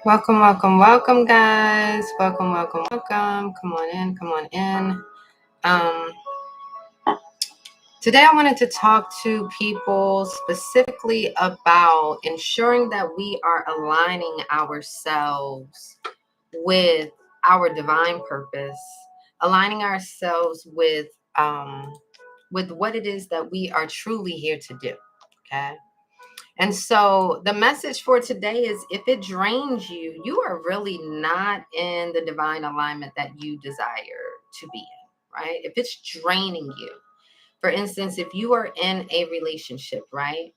Welcome, welcome, welcome, guys. Welcome, welcome, welcome. Come on in, come on in. Um, Today, I wanted to talk to people specifically about ensuring that we are aligning ourselves with our divine purpose, aligning ourselves with what it is that we are truly here to do. Okay. And so the message for today is if it drains you, you are really not in the divine alignment that you desire to be in, right? If it's draining you, for instance, if you are in a relationship, right?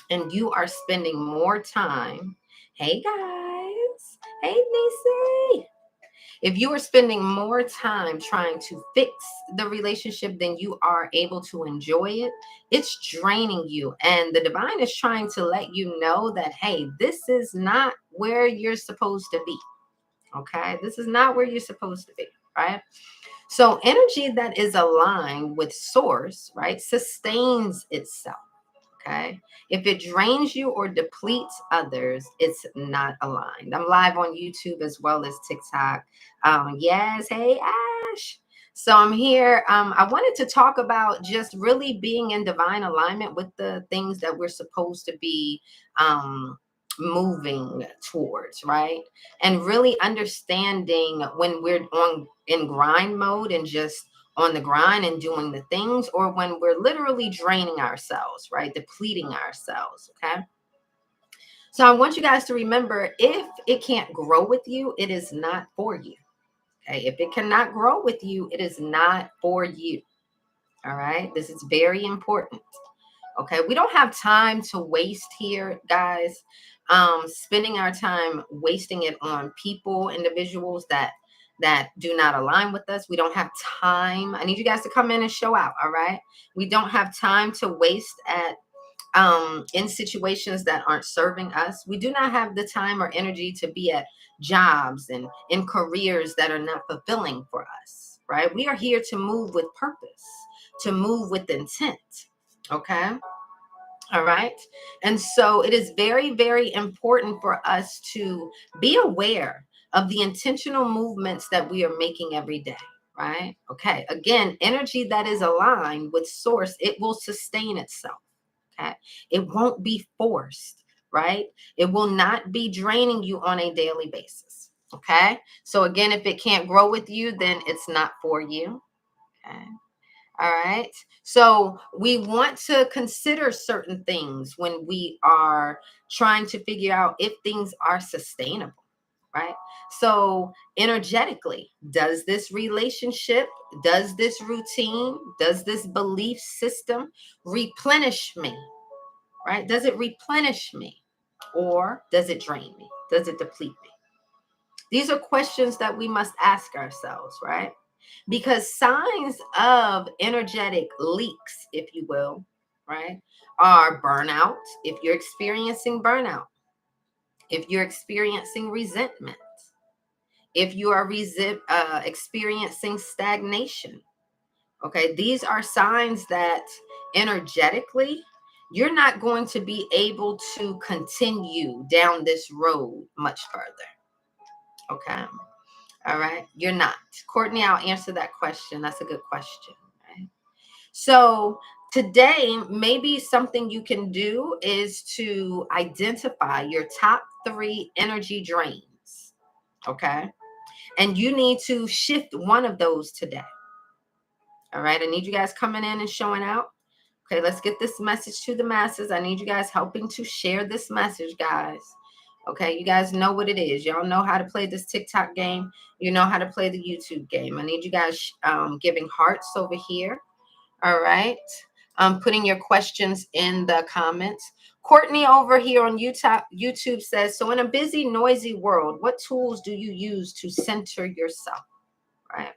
And you are spending more time, hey guys, hey Nisi, if you are spending more time trying to fix the relationship than you are able to enjoy it, it's draining you. And the divine is trying to let you know that, hey, this is not where you're supposed to be. Okay. This is not where you're supposed to be. Right. So energy that is aligned with source, right, sustains itself. Okay. If it drains you or depletes others, it's not aligned. I'm live on YouTube as well as TikTok. Yes. Hey, Ash. So I'm here. I wanted to talk about just really being in divine alignment with the things that we're supposed to be moving towards, right? And really understanding when we're on in grind mode and just on the grind and doing the things, or when we're literally draining ourselves, right? Depleting ourselves. Okay. So I want you guys to remember, if it can't grow with you, it is not for you. Okay. If it cannot grow with you, it is not for you. All right. This is very important. Okay. We don't have time to waste here, guys. Spending our time wasting it on people, individuals that do not align with us. We don't have time. I need you guys to come in and show out. All right. We don't have time to waste at in situations that aren't serving us. We do not have the time or energy to be at jobs and in careers that are not fulfilling for us. Right. We are here to move with purpose, to move with intent. Okay. All right. And so it is very, very important for us to be aware of the intentional movements that we are making every day. Right. Okay. Again, energy that is aligned with source, it will sustain itself. Okay. It won't be forced. Right. It will not be draining you on a daily basis. Okay. So again, if it can't grow with you, then it's not for you. Okay. All right. So we want to consider certain things when we are trying to figure out if things are sustainable, right? So energetically, does this relationship, does this routine, does this belief system replenish me, right? Does it replenish me, or does it drain me? Does it deplete me? These are questions that we must ask ourselves, right? Because signs of energetic leaks, if you will, right, are burnout. If you're experiencing burnout, if you're experiencing resentment, if you are experiencing stagnation, okay, these are signs that energetically you're not going to be able to continue down this road much further. Okay. All right. You're not. Courtney, I'll answer that question. That's a good question. Right. So today, maybe something you can do is to identify your top 3 energy drains. Okay. And you need to shift one of those today. All right. I need you guys coming in and showing out. Okay. Let's get this message to the masses. I need you guys helping to share this message, guys. Okay, you guys know what it is. Y'all know how to play this TikTok game. You know how to play the YouTube game. I need you guys giving hearts over here. All right. Putting your questions in the comments. Courtney over here on YouTube says, so in a busy, noisy world, what tools do you use to center yourself? Right.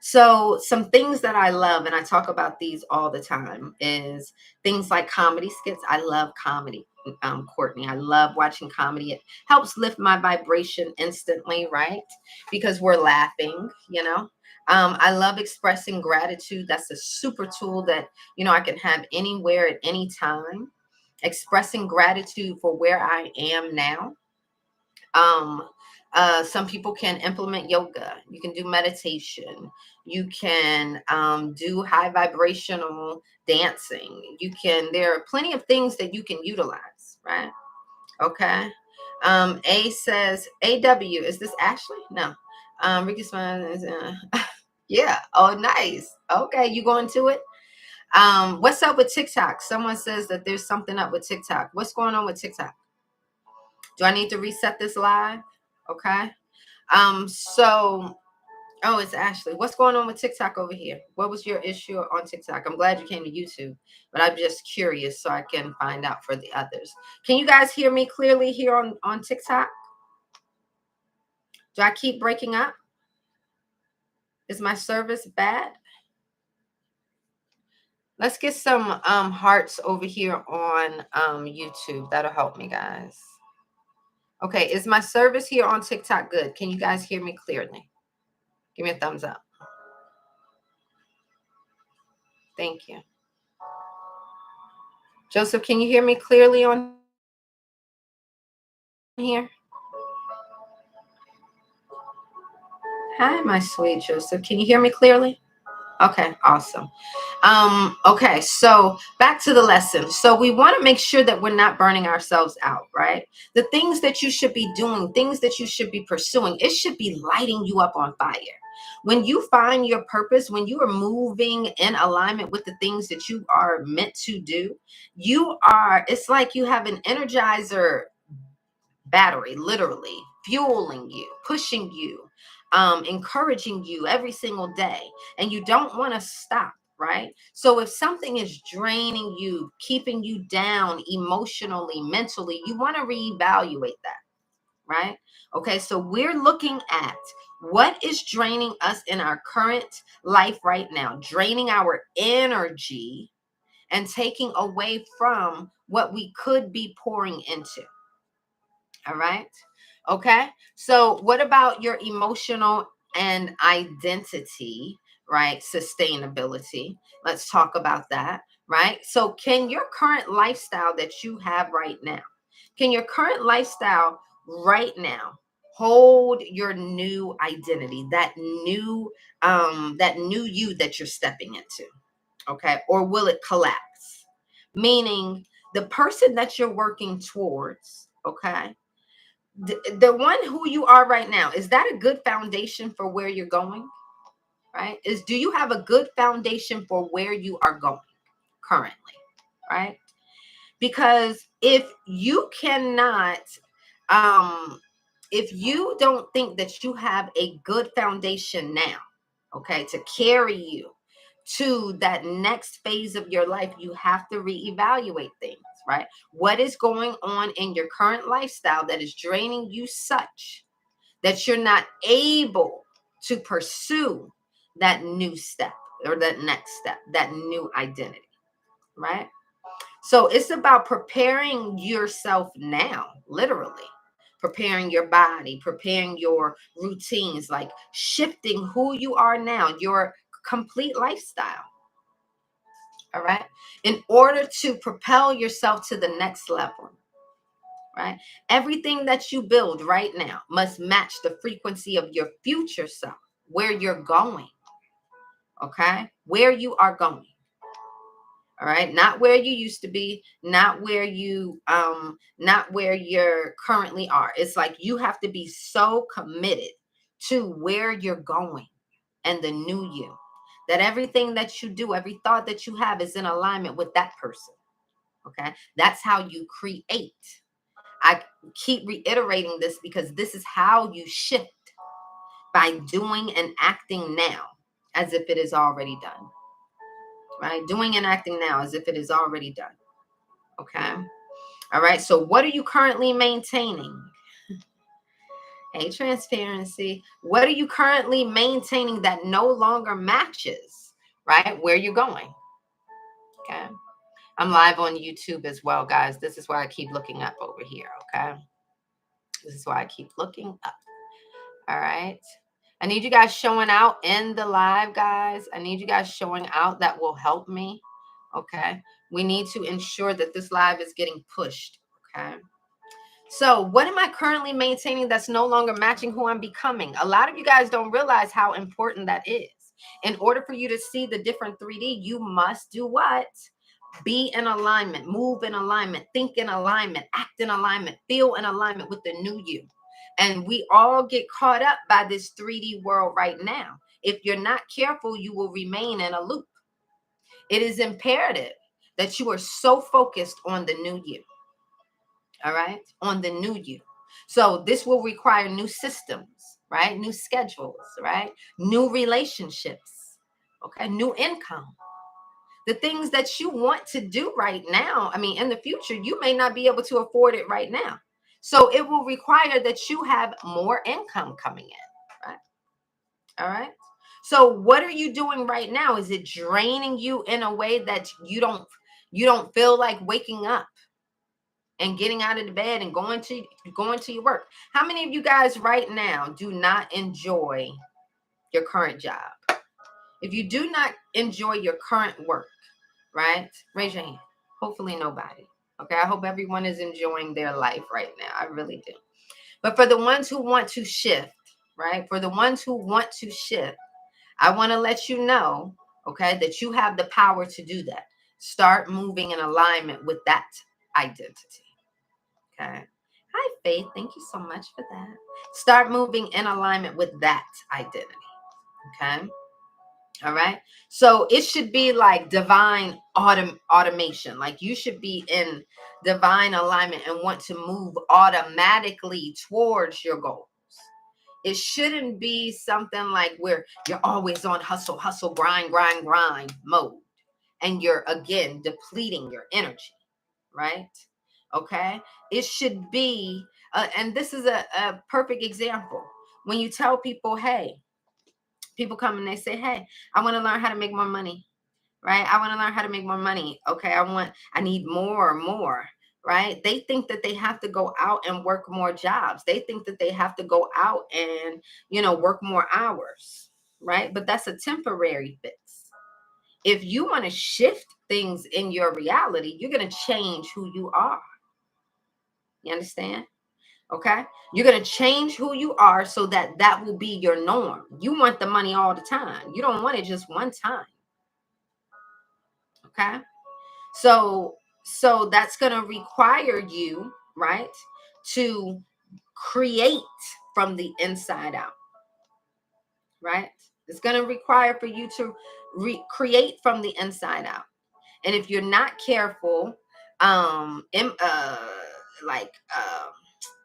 So some things that I love, and I talk about these all the time, is things like comedy skits. I love comedy, Courtney. I love watching comedy. It helps lift my vibration instantly, right? Because we're laughing, you know. I love expressing gratitude. That's a super tool that, I can have anywhere at any time. Expressing gratitude for where I am now. Um, some people can implement yoga. You can do meditation. You can do high vibrational dancing. There are plenty of things that you can utilize, right? Okay. A says, AW, is this Ashley? No. Ricky Smile is, yeah. Oh, nice. Okay. You going to it? What's up with TikTok? Someone says that there's something up with TikTok. What's going on with TikTok? Do I need to reset this live? Okay. So, oh, it's Ashley. What's going on with TikTok over here? What was your issue on TikTok? I'm glad you came to YouTube, but I'm just curious so I can find out for the others. Can you guys hear me clearly here on TikTok? Do I keep breaking up? Is my service bad? Let's get some hearts over here on YouTube. That'll help me, guys. Okay, is my service here on TikTok good? Can you guys hear me clearly? Give me a thumbs up. Thank you. Joseph, can you hear me clearly on here? Hi, my sweet Joseph. Can you hear me clearly? Okay, awesome. Okay, so back to the lesson. So we want to make sure that we're not burning ourselves out, right? The things that you should be doing, things that you should be pursuing, it should be lighting you up on fire. When you find your purpose, when you are moving in alignment with the things that you are meant to do, it's like you have an energizer battery, literally fueling you, pushing you, encouraging you every single day, and you don't want to stop, right? So if something is draining you, keeping you down emotionally, mentally, you want to reevaluate that, right? Okay, so we're looking at what is draining us in our current life right now, draining our energy and taking away from what we could be pouring into. All right. Okay. So, what about your emotional and identity, right? Sustainability. Let's talk about that, right? So, can your current lifestyle that you have right now, can your current lifestyle right now hold your new identity, that new you that you're stepping into? Okay. Or will it collapse? Meaning the person that you're working towards, okay, the one who you are right now, is that a good foundation for where you're going? Right? Do you have a good foundation for where you are going currently? Right? Because um if you don't think that you have a good foundation now, okay, to carry you to that next phase of your life, you have to reevaluate things, right? What is going on in your current lifestyle that is draining you such that you're not able to pursue that new step or that next step, that new identity, right? So it's about preparing yourself now, literally. Preparing your body, preparing your routines, like shifting who you are now, your complete lifestyle. All right. In order to propel yourself to the next level, right? Everything that you build right now must match the frequency of your future self, where you're going. Okay. Where you are going. All right, not where you used to be, not where you're currently are. It's like you have to be so committed to where you're going and the new you, that everything that you do, every thought that you have is in alignment with that person. Okay, that's how you create. I keep reiterating this because this is how you shift, by doing and acting now as if it is already done. Right, doing and acting now as if it is already done. Okay. All right. So what are you currently maintaining? Hey, transparency. What are you currently maintaining that no longer matches, right, where you're going? Okay. I'm live on YouTube as well, guys. This is why I keep looking up over here. Okay. This is why I keep looking up. All right. I need you guys showing out in the live, guys. I need you guys showing out. That will help me. Okay. We need to ensure that this live is getting pushed. Okay. So, what am I currently maintaining that's no longer matching who I'm becoming? A lot of you guys don't realize how important that is. In order for you to see the different 3D, you must do what? Be in alignment, move in alignment, think in alignment, act in alignment, feel in alignment with the new you. And we all get caught up by this 3D world right now. If you're not careful, you will remain in a loop. It is imperative that you are so focused on the new you. All right, on the new you. So this will require new systems, right? New schedules, right? New relationships, okay? New income. The things that you want to do right now, I mean, in the future, you may not be able to afford it right now. So it will require that you have more income coming in, right? All right. So what are you doing right now? Is it draining you in a way that you don't feel like waking up and getting out of the bed and going to your work? How many of you guys right now do not enjoy your current job? If you do not enjoy your current work, right? Raise your hand. Hopefully nobody. Okay. I hope everyone is enjoying their life right now. I really do. But for the ones who want to shift, right? For the ones who want to shift, I want to let you know, okay, that you have the power to do that. Start moving in alignment with that identity. Okay. Hi, Faith. Thank you so much for that. Start moving in alignment with that identity. Okay. All right. So it should be like divine automation. Like you should be in divine alignment and want to move automatically towards your goals. It shouldn't be something like where you're always on hustle, hustle, grind, grind, grind mode. And you're again depleting your energy, right? Okay. It should be, and this is a perfect example. When you tell people, hey, people come and they say, hey, I want to learn how to make more money, right? I want to learn how to make more money. Okay. I need more, right? They think that they have to go out and work more jobs. They think that they have to go out and, work more hours, right? But that's a temporary fix. If you want to shift things in your reality, you're going to change who you are. You understand? Okay. You're going to change who you are so that that will be your norm. You want the money all the time. You don't want it just one time. Okay. So that's going to require you, right, to create from the inside out, right? It's going to require for you to create from the inside out. And if you're not careful, in, like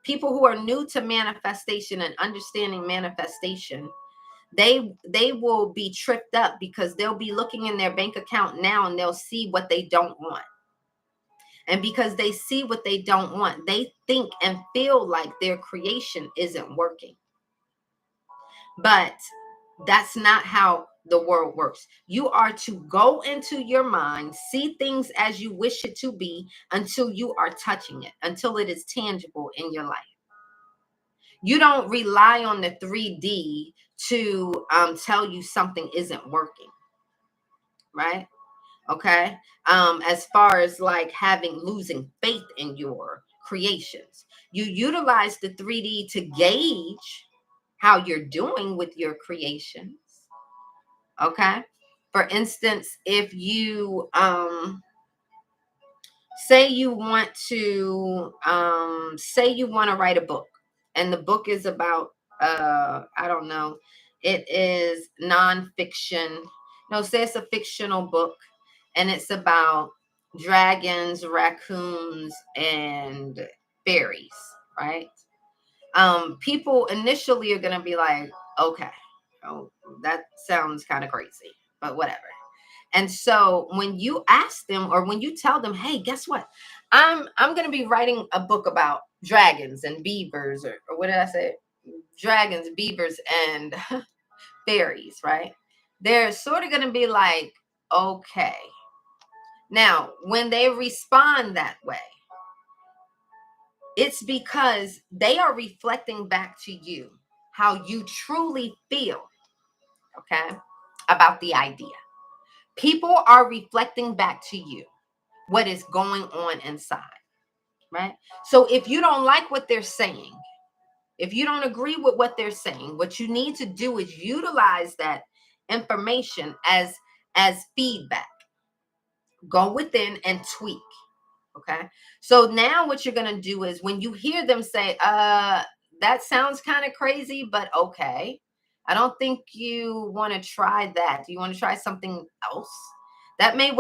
people who are new to manifestation and understanding manifestation, they will be tripped up because they'll be looking in their bank account now and they'll see what they don't want. And because they see what they don't want, they think and feel like their creation isn't working. But that's not how the world works. You are to go into your mind, see things as you wish it to be until you are touching it, until it is tangible in your life. You don't rely on the 3D to tell you something isn't working, right? Okay. As far as like losing faith in your creations, you utilize the 3D to gauge how you're doing with your creations. Okay. For instance, if you say you want to write a book, and the book is about I don't know, it is nonfiction. No, say it's a fictional book, and it's about dragons, raccoons, and fairies, right? People initially are gonna be like, okay, oh, that sounds kind of crazy, but whatever. And so when you ask them or when you tell them, hey, guess what? I'm gonna be writing a book about dragons and beavers, or what did I say? Dragons, beavers, and fairies, right? They're sort of gonna be like, okay. Now, when they respond that way, it's because they are reflecting back to you how you truly feel, okay, about the idea. People are reflecting back to you what is going on inside, right? So if you don't like what they're saying, if you don't agree with what they're saying, what you need to do is utilize that information as feedback. Go within and tweak. Okay. So now what you're going to do is when you hear them say, that sounds kind of crazy, but okay. I don't think you want to try that. Do you want to try something else? That may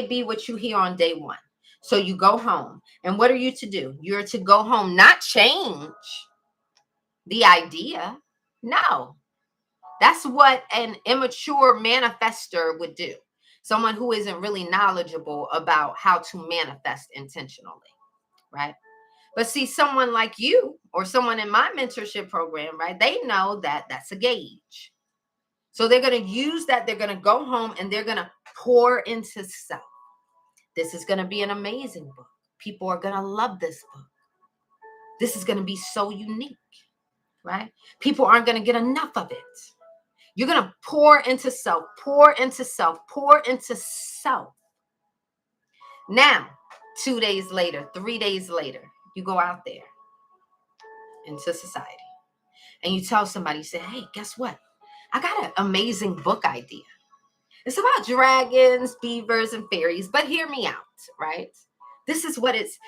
be what you hear on day one. So you go home. And what are you to do? You're to go home, not change the idea. No. That's what an immature manifester would do. Someone who isn't really knowledgeable about how to manifest intentionally, right? But see, someone like you or someone in my mentorship program, right? They know that that's a gauge. So they're going to use that. They're going to go home and they're going to pour into self. This is going to be an amazing book. People are going to love this book. This is going to be so unique, right? People aren't going to get enough of it. You're going to pour into self, pour into self, pour into self. Now, 2 days later, 3 days later, you go out there into society and you tell somebody, you say, hey, guess what? I got an amazing book idea. It's about dragons, beavers, and fairies, but hear me out, right? This is what it's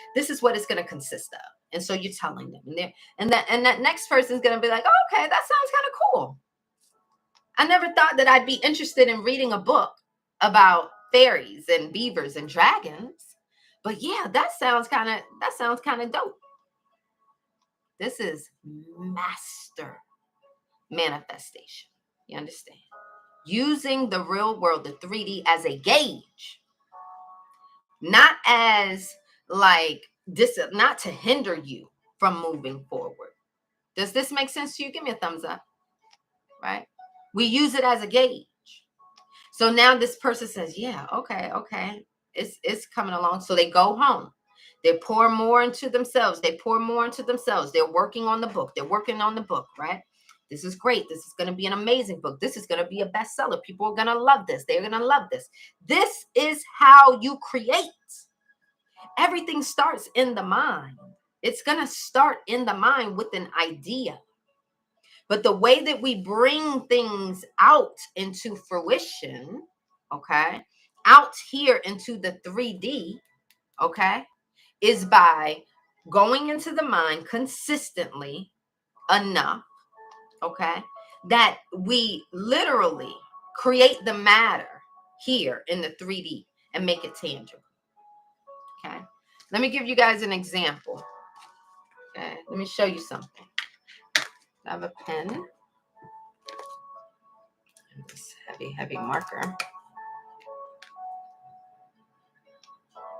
going to consist of. And so you're telling them, and that next person's going to be like, oh, okay, that sounds kind of cool. I never thought that I'd be interested in reading a book about fairies and beavers and dragons. But yeah, that sounds kind of dope. This is master manifestation. You understand? Using the real world, the 3D, as a gauge, not as like this, not to hinder you from moving forward. Does this make sense to you? Give me a thumbs up, right? We use it as a gauge. So now this person says, yeah, okay. It's coming along. So they go home. They pour more into themselves. They're working on the book. Right? This is great. This is going to be an amazing book. This is going to be a bestseller. People are going to love this. They're going to love this. This is how you create. Everything starts in the mind. It's going to start in the mind with an idea. But the way that we bring things out into fruition, okay, out here into the 3D, okay, is by going into the mind consistently enough, okay, that we literally create the matter here in the 3D and make it tangible. Okay, let me give you guys an example. Okay, let me show you something. I have a pen. This heavy marker.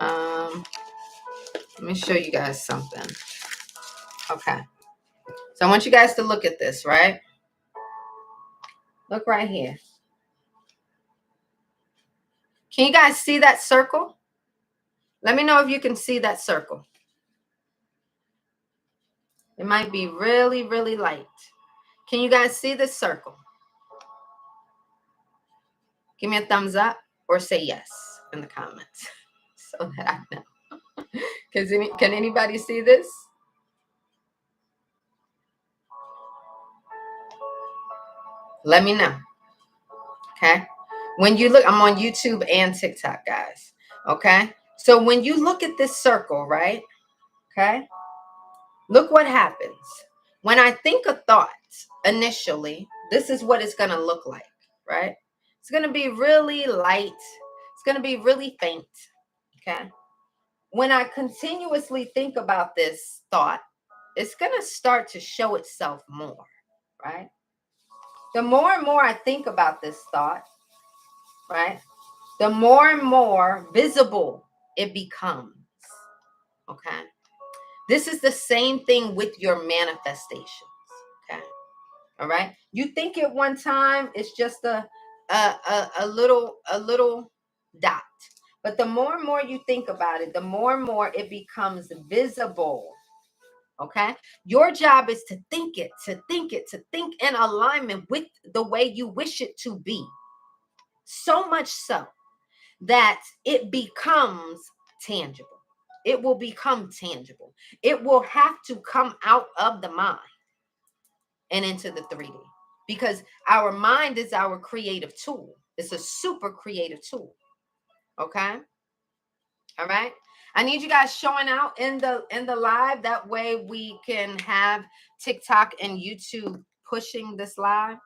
Let me show you guys something. Okay. So I want you guys to look at this, right? Look right here. Can you guys see that circle? Let me know if you can see that circle. It might be really, really light. Can you guys see this circle? Give me a thumbs up or say yes in the comments so that I know. Can anybody see this? Let me know. Okay. When you look, I'm on YouTube and TikTok, guys. Okay. So when you look at this circle, right? Okay. Look what happens. When I think a thought initially, this is what it's going to look like, right? It's going to be really light. It's going to be really faint. Okay. When I continuously think about this thought, it's going to start to show itself more, right? The more and more I think about this thought, right, the more and more visible it becomes. Okay. This is the same thing with your manifestations. Okay. All right. You think at one time it's just a little dot. But the more and more you think about it, the more and more it becomes visible. Okay. Your job is to think in alignment with the way you wish it to be. So much so that it becomes tangible. It will become tangible. It will have to come out of the mind and into the 3D, because our mind is our creative tool. It's a super creative tool. Okay. All right. I need you guys showing out in the live. That way we can have TikTok and YouTube pushing this live.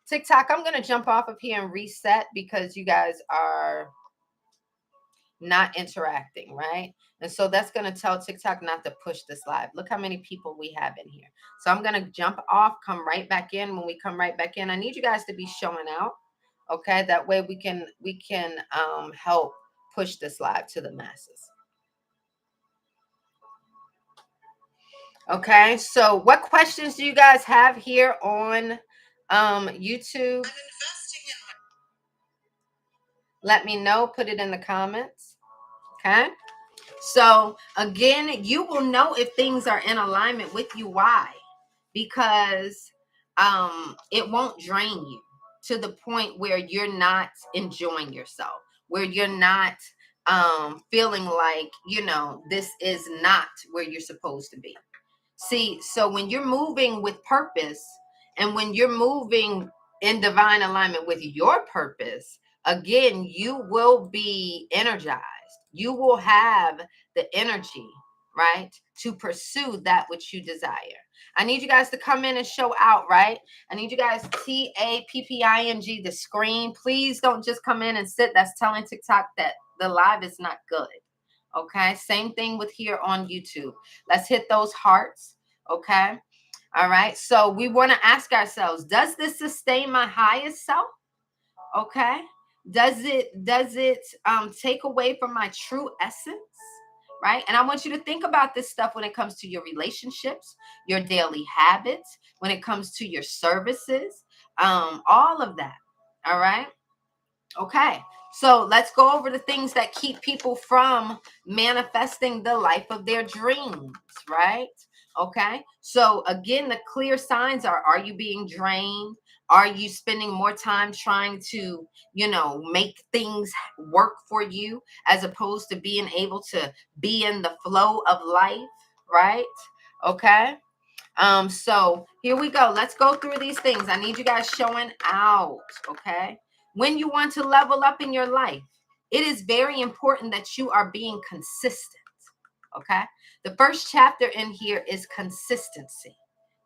TikTok, I'm going to jump off of here and reset because you guys are not interacting, right? And so that's going to tell TikTok not to push this live. Look how many people we have in here. So I'm going to jump off, come right back in. When we come right back in, I need you guys to be showing out. Okay. That way we can help push this live to the masses. Okay. So what questions do you guys have here on YouTube? Let me know. Put it in the comments. Okay. So again, you will know if things are in alignment with you. Why? Because it won't drain you to the point where you're not enjoying yourself, where you're not feeling like, this is not where you're supposed to be. See, so when you're moving with purpose and when you're moving in divine alignment with your purpose, again, you will be energized. You will have the energy, right, to pursue that which you desire. I need you guys to come in and show out, right? I need you guys TAPPING the screen. Please don't just come in and sit. That's telling TikTok that the live is not good. Okay, same thing with here on YouTube. Let's hit those hearts. Okay. All right. So we want to ask ourselves, does this sustain my highest self? Okay. Does it take away from my true essence? Right. And I want you to think about this stuff when it comes to your relationships, your daily habits, when it comes to your services, all of that. All right. Okay. So let's go over the things that keep people from manifesting the life of their dreams, right? Okay. So again, the clear signs are you being drained? Are you spending more time trying to, make things work for you as opposed to being able to be in the flow of life, right? Okay. So here we go. Let's go through these things. I need you guys showing out, okay? When you want to level up in your life, it is very important that you are being consistent, okay? The first chapter in here is consistency,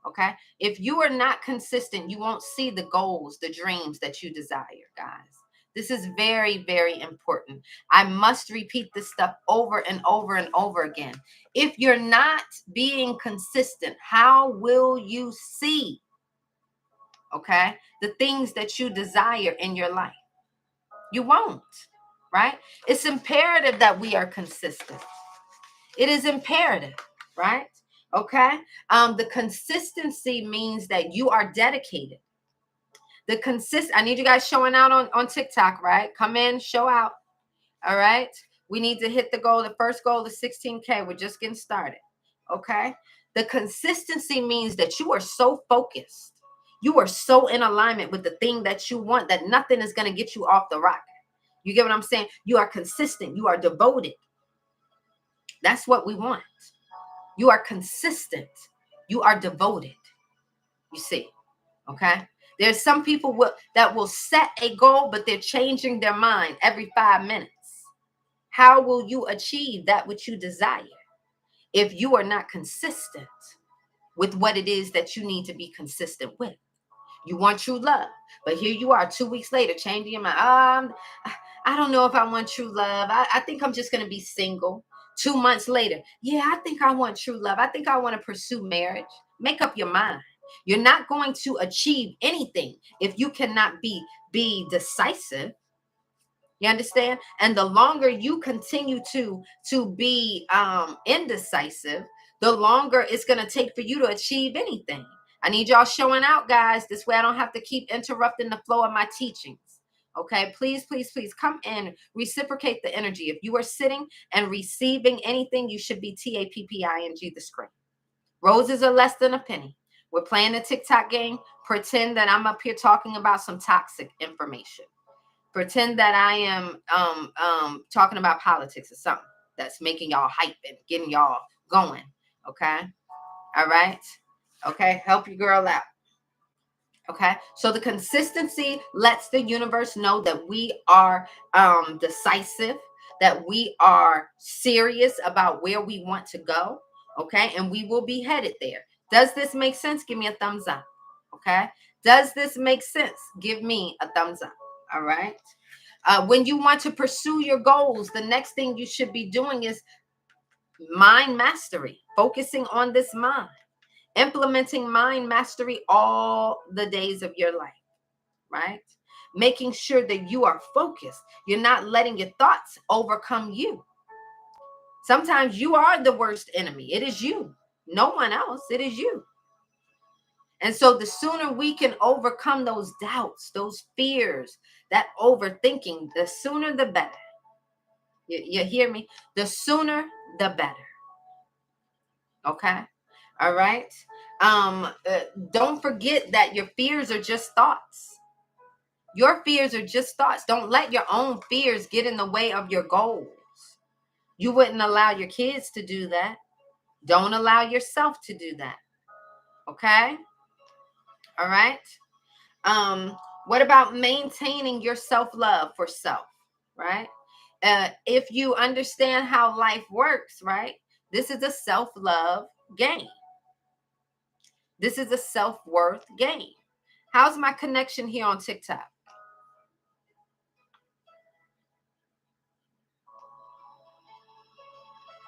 okay? If you are not consistent, you won't see the goals, the dreams that you desire, guys. This is very, very important. I must repeat this stuff over and over and over again. If you're not being consistent, how will you see, okay, the things that you desire in your life? You won't, right? It's imperative that we are consistent. It is imperative, right? Okay. The consistency means that you are dedicated. I need you guys showing out on TikTok, right? Come in, show out. All right. We need to hit the goal. The first goal is 16K. We're just getting started. Okay. The consistency means that you are so focused. You are so in alignment with the thing that you want that nothing is going to get you off the rock. You get what I'm saying? You are consistent. You are devoted. That's what we want. You are consistent. You are devoted. You see. Okay. There's some people that will set a goal, but they're changing their mind every 5 minutes. How will you achieve that which you desire if you are not consistent with what it is that you need to be consistent with? You want true love, but here you are 2 weeks later changing your mind. I don't know if I want true love. I think I'm just going to be single. 2 months later, yeah, I think I want true love. I think I want to pursue marriage. Make up your mind. You're not going to achieve anything if you cannot be decisive. You understand? And the longer you continue to be indecisive, the longer it's going to take for you to achieve anything. I need y'all showing out, guys. This way I don't have to keep interrupting the flow of my teachings. Okay, please, please, please come in, reciprocate the energy. If you are sitting and receiving anything, you should be TAPPING the screen. Roses are less than a penny. We're playing the TikTok game. Pretend that I'm up here talking about some toxic information. Pretend that I am talking about politics or something. that's making y'all hype and getting y'all going. Okay. All right. Okay. Help your girl out. Okay. So the consistency lets the universe know that we are decisive, that we are serious about where we want to go. Okay. And we will be headed there. Does this make sense? Give me a thumbs up. Okay. Does this make sense? Give me a thumbs up. All right. When you want to pursue your goals, the next thing you should be doing is mind mastery, focusing on this mind, implementing mind mastery all the days of your life, right? Making sure that you are focused. You're not letting your thoughts overcome you. Sometimes you are the worst enemy. It is you, no one else. It is you. And so the sooner we can overcome those doubts, those fears, that overthinking, the sooner the better. You hear me? The sooner the better. Okay. All right. Don't forget that your fears are just thoughts. Your fears are just thoughts. Don't let your own fears get in the way of your goals. You wouldn't allow your kids to do that. Don't allow yourself to do that. Okay? All right? What about maintaining your self-love for self, right? If you understand how life works, right? This is a self-love game. This is a self-worth game. How's my connection here on TikTok?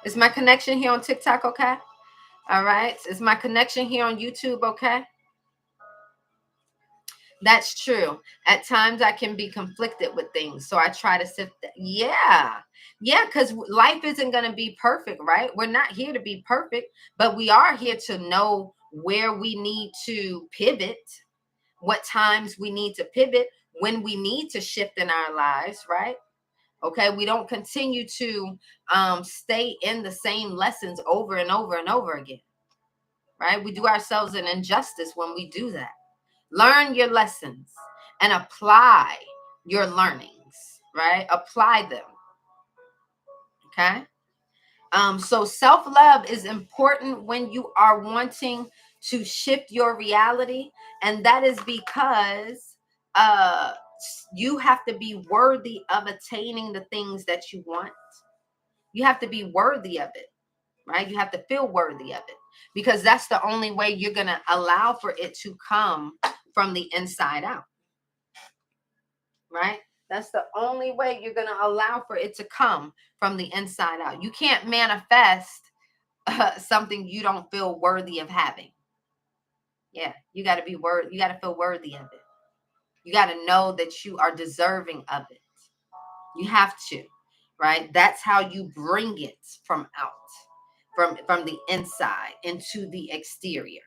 Is my connection here on TikTok okay? All right. Is my connection here on YouTube okay? That's true. At times I can be conflicted with things. So I try to sift that. Yeah. Yeah, because life isn't going to be perfect, right? We're not here to be perfect, but we are here to know where we need to pivot, what times we need to pivot, when we need to shift in our lives, right? Okay, we don't continue to stay in the same lessons over and over and over again, right? We do ourselves an injustice when we do that. Learn your lessons and apply your learnings, right? Apply them. Okay. So self-love is important when you are wanting to shift your reality, and that is because uh you have to be worthy of attaining the things that you want. You have to be worthy of it, right? You have to feel worthy of it, because that's the only way you're going to allow for it to come from the inside out, right? That's the only way you're going to allow for it to come from the inside out. You can't manifest something you don't feel worthy of having. Yeah, you got to be worthy. You got to feel worthy of it. You got to know that you are deserving of it. You have to, right? That's how you bring it from out, from the inside into the exterior.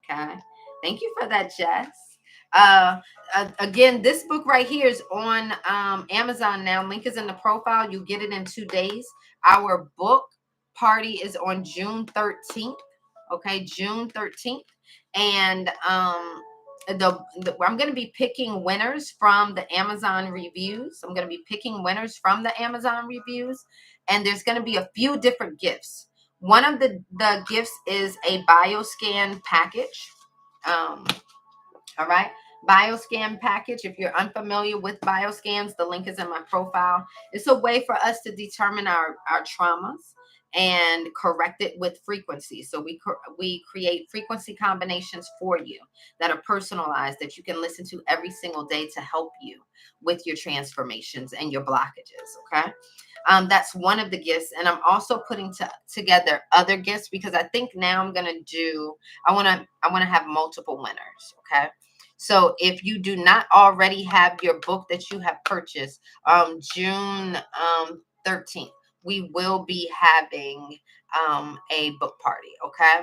Okay. Thank you for that, Jess. Again, this book right here is on Amazon now. Link is in the profile. You get it in 2 days. Our book party is on June 13th. Okay, June 13th. And I'm going to be picking winners from the Amazon reviews. I'm going to be picking winners from the Amazon reviews. And there's going to be a few different gifts. One of the gifts is a bioscan package. All right. Bioscan package. If you're unfamiliar with bioscans, the link is in my profile. It's a way for us to determine our traumas and correct it with frequency. So we create frequency combinations for you that are personalized, that you can listen to every single day to help you with your transformations and your blockages. Okay. That's one of the gifts. And I'm also putting together other gifts, because I think now I'm going to do, I want to have multiple winners. Okay. So if you do not already have your book that you have purchased, June 13th, we will be having a book party. Okay.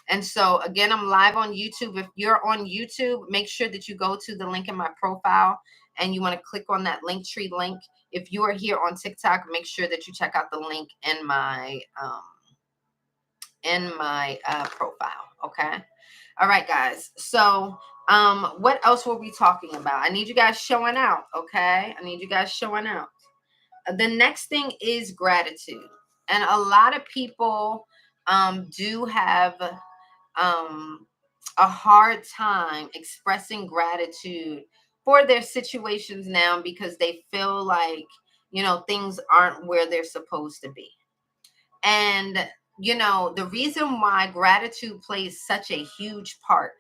And so again, I'm live on YouTube. If you're on YouTube, make sure that you go to the link in my profile and you want to click on that Linktree link. If you are here on TikTok, make sure that you check out the link in my profile. Okay. All right, guys. So what else were we talking about? I need you guys showing out. Okay. I need you guys showing out. The next thing is gratitude. And a lot of people do have a hard time expressing gratitude for their situations now because they feel like, things aren't where they're supposed to be. And, the reason why gratitude plays such a huge part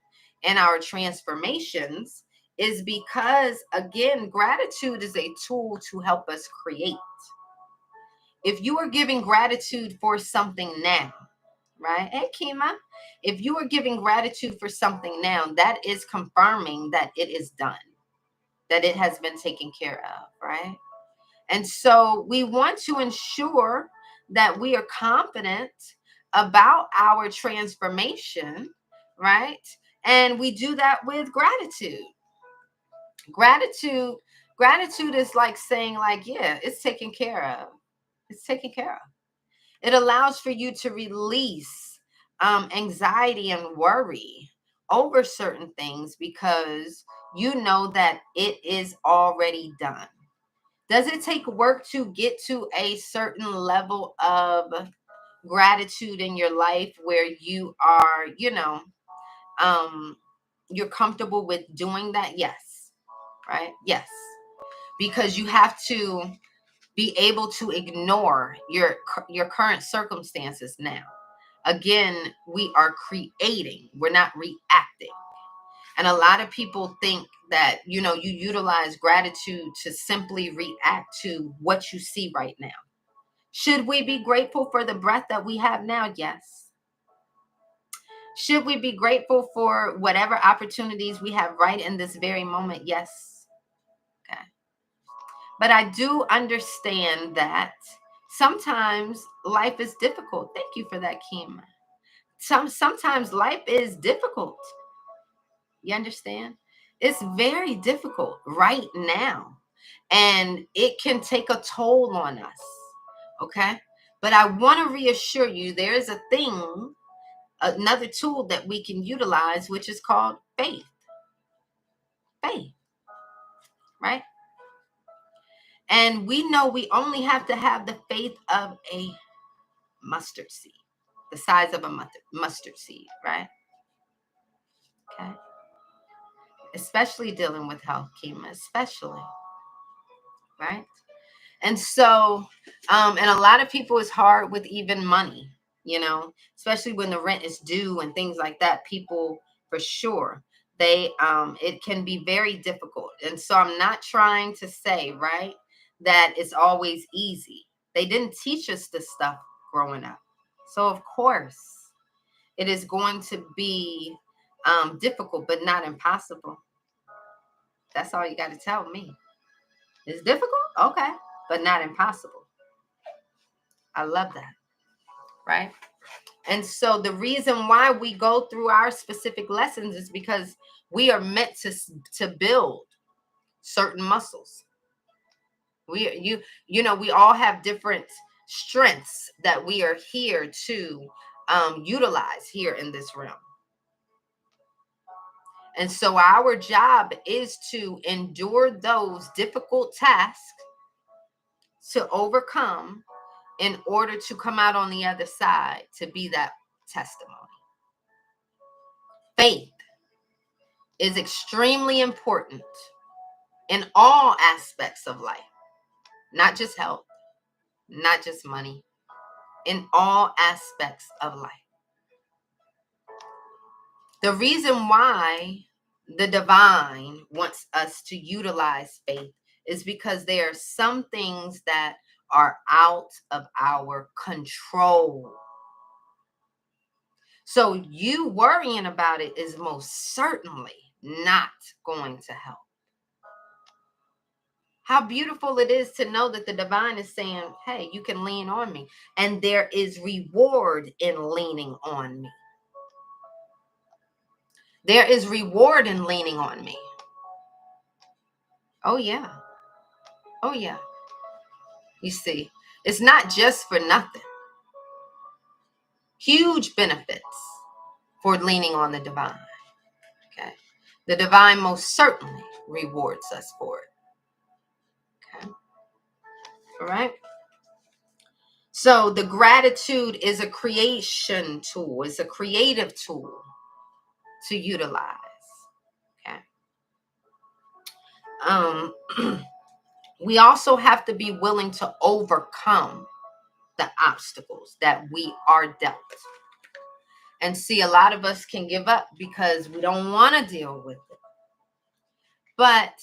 in our transformations is because, again, gratitude is a tool to help us create. If you are giving gratitude for something now, right? Hey, Kima, if you are giving gratitude for something now, that is confirming that it is done, that it has been taken care of, right? And so we want to ensure that we are confident about our transformation, right? And we do that with gratitude. Gratitude, gratitude is like saying, like, yeah, it's taken care of. It's taken care of. It allows for you to release anxiety and worry over certain things because you know that it is already done. Does it take work to get to a certain level of gratitude in your life where you are, um, you're comfortable with doing that? Yes. Right? Yes. Because you have to be able to ignore your current circumstances now. Again, we are creating, we're not reacting. And a lot of people think that, you utilize gratitude to simply react to what you see right now. Should we be grateful for the breath that we have now? Yes. Should we be grateful for whatever opportunities we have right in this very moment? Yes. Okay. But I do understand that sometimes life is difficult. Thank you for that, Kim. Sometimes life is difficult. You understand? It's very difficult right now. And it can take a toll on us. Okay? But I want to reassure you there is a thing, another tool that we can utilize, which is called faith. Faith, right? And we know we only have to have the faith of a mustard seed, the size of a mustard seed, right? Okay. Especially dealing with health, Kima, especially, right? And so, and a lot of people is hard with even money, especially when the rent is due and things like that. People, for sure, it can be very difficult. And so I'm not trying to say, right, that it's always easy. They didn't teach us this stuff growing up. So of course it is going to be difficult, but not impossible. That's all you got to tell me. It's difficult? Okay, but not impossible. I love that. Right? And so the reason why we go through our specific lessons is because we are meant to build certain muscles. We all have different strengths that we are here to utilize here in this realm. And so our job is to endure those difficult tasks to overcome in order to come out on the other side to be that testimony. Faith is extremely important in all aspects of life, not just health, not just money, in all aspects of life. The reason why the divine wants us to utilize faith is because there are some things that are out of our control. So you worrying about it is most certainly not going to help. How beautiful it is to know that the divine is saying, hey, you can lean on me. And there is reward in leaning on me. There is reward in leaning on me. Oh, yeah. Oh, yeah. You see, it's not just for nothing. Huge benefits for leaning on the divine. Okay. The divine most certainly rewards us for it. Okay. All right. So the gratitude is a creation tool. It's a creative tool to utilize. Okay. We also have to be willing to overcome the obstacles that we are dealt. And see, a lot of us can give up because we don't want to deal with it. But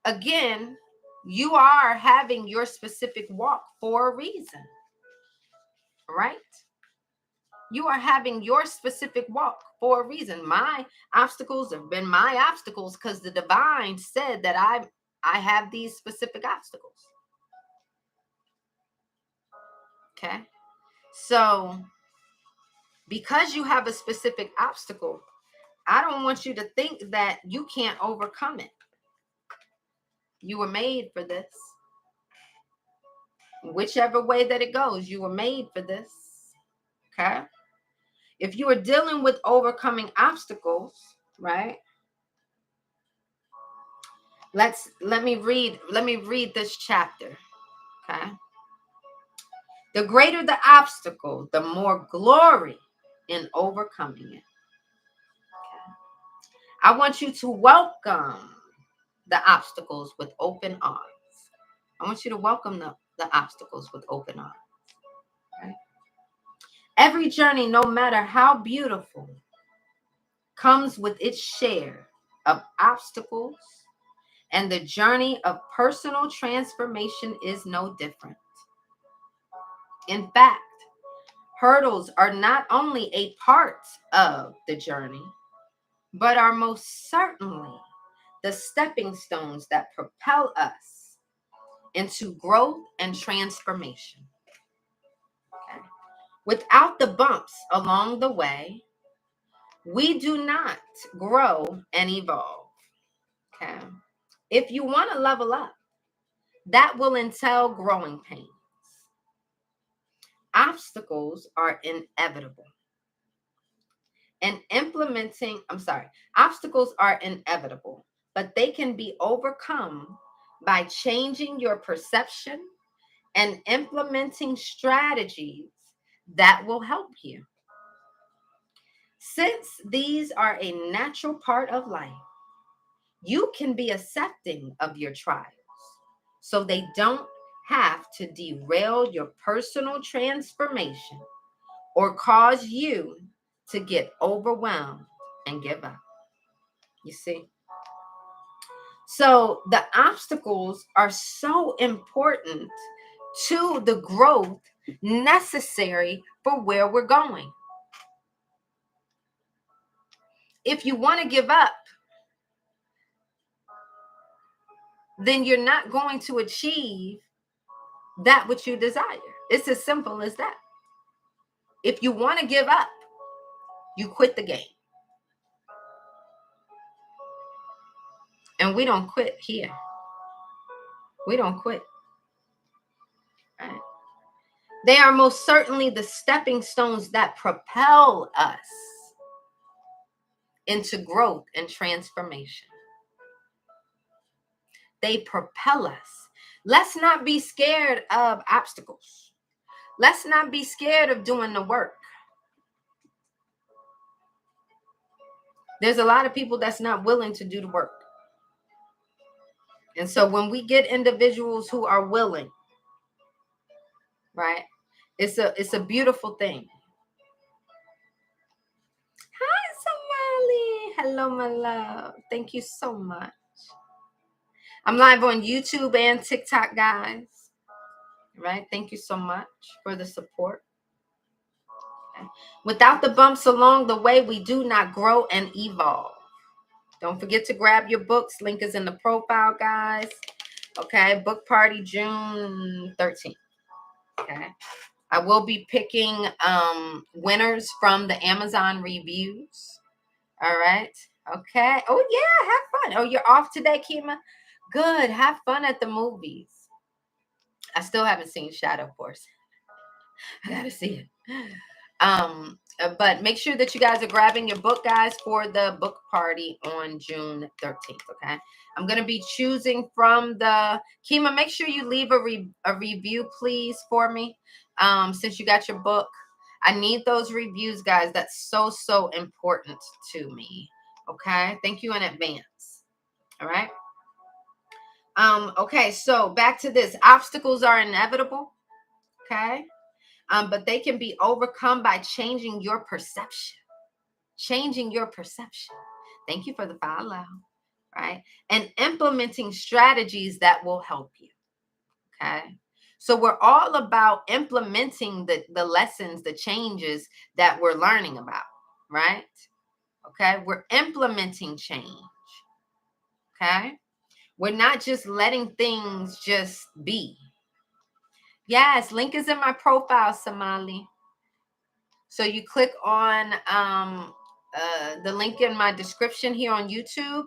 again, you are having your specific walk for a reason, right? You are having your specific walk for a reason. My obstacles have been my obstacles because the divine said that I have these specific obstacles. Okay. So because you have a specific obstacle, I don't want you to think that you can't overcome it. You were made for this. Whichever way that it goes, you were made for this. Okay. If you are dealing with overcoming obstacles, right? Let me read this chapter. Okay. The greater the obstacle, the more glory in overcoming it. Okay. I want you to welcome the obstacles with open arms. I want you to welcome the obstacles with open arms. Right? Every journey, no matter how beautiful, comes with its share of obstacles, and the journey of personal transformation is no different. In fact, hurdles are not only a part of the journey, but are most certainly the stepping stones that propel us into growth and transformation. Okay. Without the bumps along the way, we do not grow and evolve. Okay. If you want to level up, that will entail growing pains. Obstacles are inevitable. Obstacles are inevitable, but they can be overcome by changing your perception and implementing strategies that will help you. Since these are a natural part of life, you can be accepting of your trials so they don't have to derail your personal transformation or cause you to get overwhelmed and give up. You see? So the obstacles are so important to the growth necessary for where we're going. If you want to give up, then you're not going to achieve that which you desire. It's as simple as that. If you want to give up, you quit the game. And we don't quit here. We don't quit. Right? They are most certainly the stepping stones that propel us into growth and transformation. They propel us. Let's not be scared of obstacles. Let's not be scared of doing the work. There's a lot of people that's not willing to do the work. And so when we get individuals who are willing, right, it's a beautiful thing. Hi, Somali. Hello, my love. Thank you so much. I'm live on YouTube and TikTok, guys. Right? Thank you so much for the support. Okay. Without the bumps along the way, we do not grow and evolve. Don't forget to grab your books. Link is in the profile, guys. Okay. Book party June 13th. Okay. I will be picking winners from the Amazon reviews. All right. Okay. Oh, yeah. Have fun. Oh, you're off today, Kima? Good. Have fun at the movies. I still haven't seen Shadow Force. I got to see it. But make sure that you guys are grabbing your book, guys, for the book party on June 13th. Okay. I'm going to be choosing from the Kima. Make sure you leave a review, please, for me. since you got your book. I need those reviews, guys. That's so important to me. Okay. Thank you in advance. All right. Okay. So back to this. Obstacles are inevitable. Okay. But they can be overcome by changing your perception. Changing your perception. Thank you for the follow. Right. And implementing strategies that will help you. Okay. So we're all about implementing the lessons, the changes that we're learning about, right? Okay. We're implementing change. Okay. We're not just letting things just be. Yes, link is in my profile, Somali. So you click on the link in my description here on YouTube.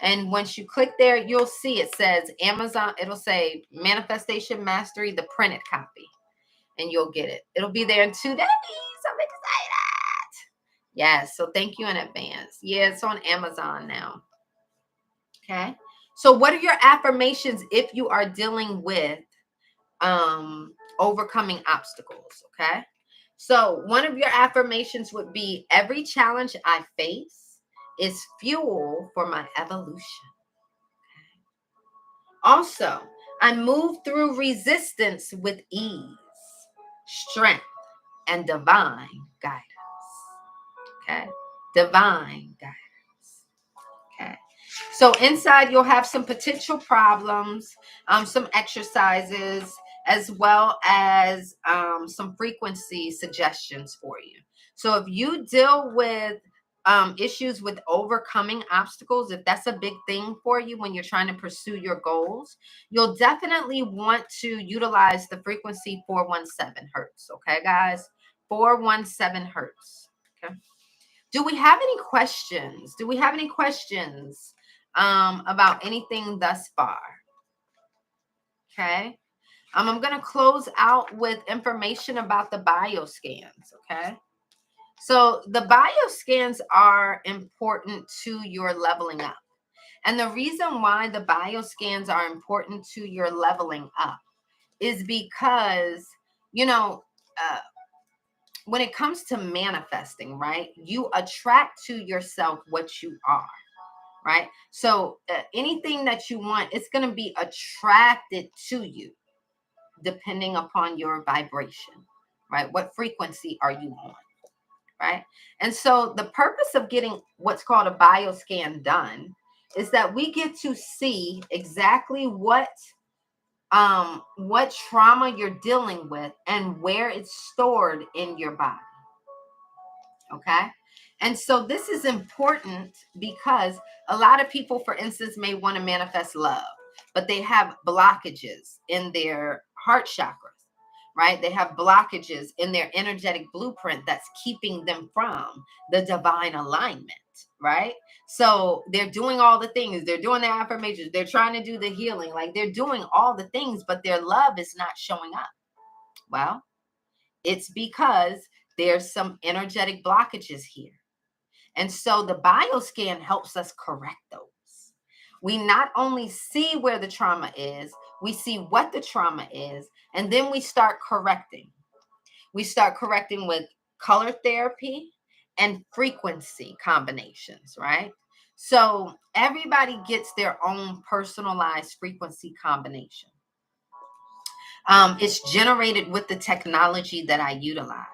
And once you click there, you'll see it says Amazon. It'll say Manifestation Mastery, the printed copy. And you'll get it. It'll be there in 2 days. I'm excited. Yes. So thank you in advance. Yeah, it's on Amazon now. Okay. So what are your affirmations if you are dealing with overcoming obstacles? Okay. So one of your affirmations would be every challenge I face is fuel for my evolution. Also, I move through resistance with ease, strength, and divine guidance. Okay. Divine guidance. Okay. So inside you'll have some potential problems, some exercises, as well as some frequency suggestions for you. So if you deal with issues with overcoming obstacles, if that's a big thing for you when you're trying to pursue your goals, you'll definitely want to utilize the frequency 417 hertz. Okay, guys, 417 hertz. Okay. Do we have any questions? Do we have any questions about anything thus far? Okay. I'm going to close out with information about the bioscans. Okay. So the bioscans are important to your leveling up. And the reason why the bioscans are important to your leveling up is because, you know, when it comes to manifesting, right, you attract to yourself what you are, right? So anything that you want, it's going to be attracted to you depending upon your vibration, right? What frequency are you on, right? And so the purpose of getting what's called a bioscan done is that we get to see exactly what trauma you're dealing with and where it's stored in your body. Okay. And so this is important because a lot of people, for instance, may want to manifest love, but they have blockages in their heart chakras, right? They have blockages in their energetic blueprint that's keeping them from the divine alignment, right? So they're doing all the things, they're doing their affirmations, they're trying to do the healing, like they're doing all the things, but their love is not showing up. Well, it's because there's some energetic blockages here. And so the bioscan helps us correct those. We not only see where the trauma is, we see what the trauma is, and then we start correcting. We start correcting with color therapy and frequency combinations, right? So everybody gets their own personalized frequency combination. It's generated with the technology that I utilize.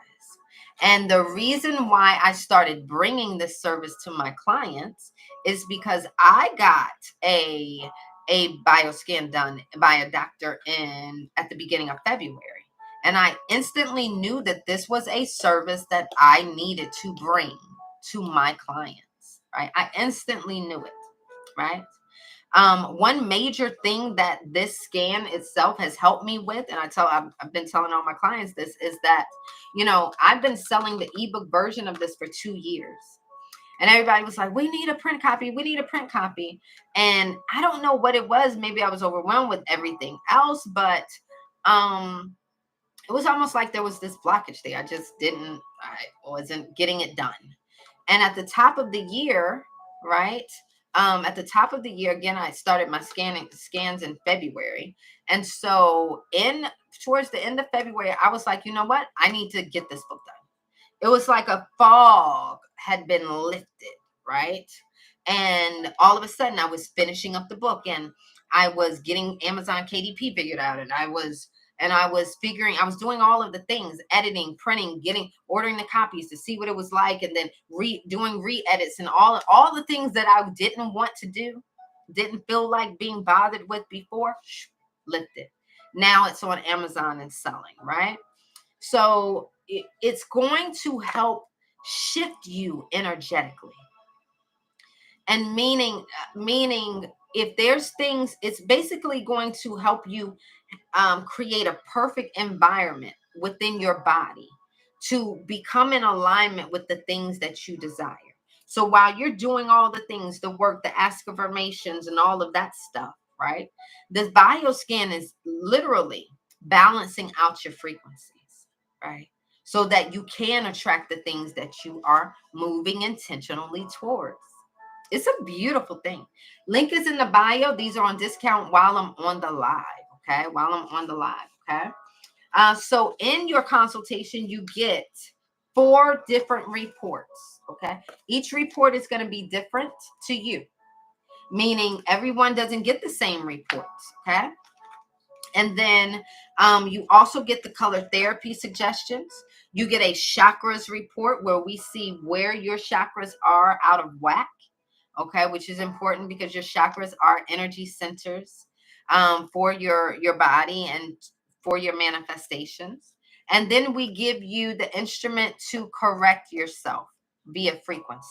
And the reason why I started bringing this service to my clients is because I got a bioscan done by a doctor at the beginning of February. And I instantly knew that this was a service that I needed to bring to my clients, right? I instantly knew it, right? One major thing that this scan itself has helped me with, and I've been telling all my clients this, is that, you know, I've been selling the ebook version of this for 2 years. And everybody was like, we need a print copy. We need a print copy. And I don't know what it was. Maybe I was overwhelmed with everything else, but it was almost like there was this blockage there. I wasn't getting it done. And at the top of the year, right, At the top of the year, again, I started my scans in February. And so towards the end of February, I was like, you know what? I need to get this book done. It was like a fog had been lifted, right? And all of a sudden I was finishing up the book, and I was getting Amazon KDP figured out, and I was doing all of the things, editing, printing, ordering the copies to see what it was like, and then doing re-edits and all the things that I didn't want to do, didn't feel like being bothered with before, lifted. Now it's on Amazon and selling, right? So it's going to help shift you energetically. And meaning if there's things, it's basically going to help you create a perfect environment within your body to become in alignment with the things that you desire. So while you're doing all the things, the work, the affirmations, and all of that stuff, right? This bioscan is literally balancing out your frequencies, right? So that you can attract the things that you are moving intentionally towards. It's a beautiful thing. Link is in the bio. These are on discount while I'm on the live. Okay. While I'm on the live. Okay. So in your consultation, you get 4 different reports. Okay. Each report is going to be different to you, meaning everyone doesn't get the same reports. Okay. And then you also get the color therapy suggestions. You get a chakras report where we see where your chakras are out of whack. Okay, which is important because your chakras are energy centers for your body and for your manifestations. And then we give you the instrument to correct yourself via frequency.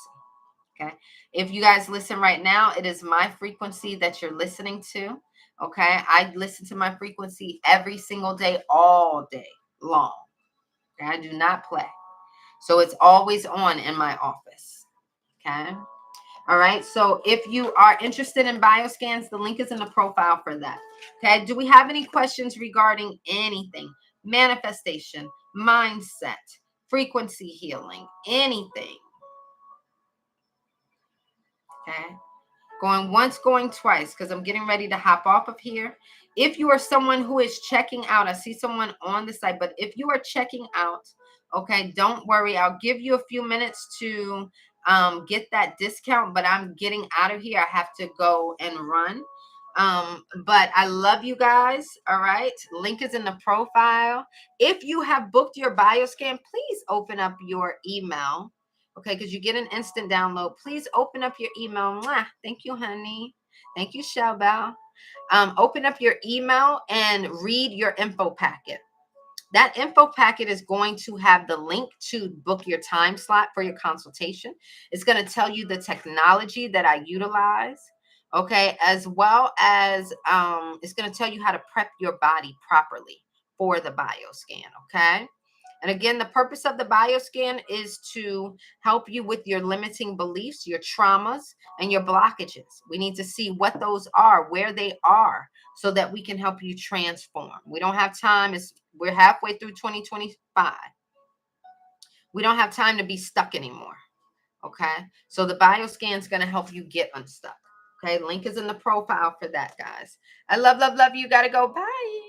Okay, if you guys listen right now, it is my frequency that you're listening to. Okay, I listen to my frequency every single day, all day long. Okay, I do not play, so it's always on in my office. Okay. All right. So if you are interested in bioscans, the link is in the profile for that. Okay. Do we have any questions regarding anything? Manifestation, mindset, frequency healing, anything? Okay. Going once, going twice, because I'm getting ready to hop off of here. If you are someone who is checking out, I see someone on the site, but if you are checking out, okay, don't worry. I'll give you a few minutes to get that discount, but I'm getting out of here. I have to go and run. But I love you guys. All right. Link is in the profile. If you have booked your bioscan, please open up your email. Okay, because you get an instant download. Please open up your email. Mwah. Thank you, honey. Thank you, Shelbell. Open up your email and read your info packet. That info packet is going to have the link to book your time slot for your consultation. It's going to tell you the technology that I utilize, okay, as well as it's going to tell you how to prep your body properly for the bioscan, okay? And again, the purpose of the bioscan is to help you with your limiting beliefs, your traumas, and your blockages. We need to see what those are, where they are, so that we can help you transform. We don't have time. We're halfway through 2025. We don't have time to be stuck anymore. Okay. So the bioscan is going to help you get unstuck. Okay. Link is in the profile for that, guys. I love, love, love you. Got to go. Bye.